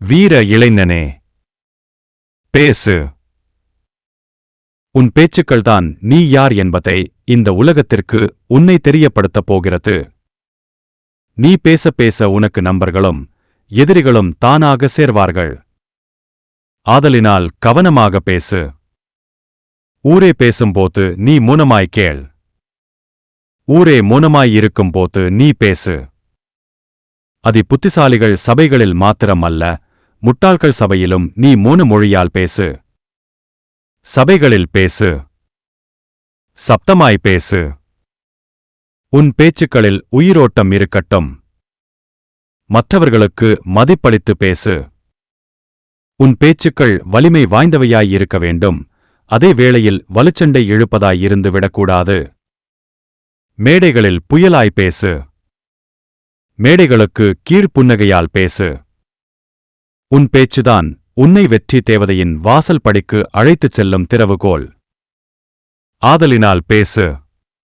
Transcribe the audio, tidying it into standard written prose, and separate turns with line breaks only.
வீர இளைஞனே, பேசு. உன் பேச்சுக்கள்தான் நீ யார் என்பதை இந்த உலகத்திற்கு உன்னை தெரியப்படுத்தப் போகிறது. நீ பேச பேச உனக்கு நண்பர்களும் எதிரிகளும் தானாக சேர்வார்கள். ஆதலினால் கவனமாக பேசு. ஊரே பேசும்போது நீ மௌனமாய் கேள். ஊரே மௌனமாயிருக்கும்போது நீ பேசு. அதி புத்திசாலிகள் சபைகளில் மாத்திரம் அல்ல, முட்டாள்கள் சபையிலும் நீ மௌன மொழியால் பேசு. சபைகளில் பேசு. சப்தமாய் பேசு. உன் பேச்சுக்களில் உயிரோட்டம் இருக்கட்டும். மற்றவர்களுக்கு மதிப்பளித்து பேசு. உன் பேச்சுக்கள் வலிமை வாய்ந்தவையாயிருக்க வேண்டும், அதே வேளையில் வலுச்சண்டை இழுப்பதாயிருந்து விடக்கூடாது. மேடைகளில் புயலாய் பேசு. மேடைகளுக்கு கீழ்ப்புன்னகையால் பேசு. உன் பேச்சுதான் உன்னை வெற்றி தேவதையின் வாசல் படிக்கு அழைத்துச் செல்லும் திறவுகோல். ஆதலினால் பேசு.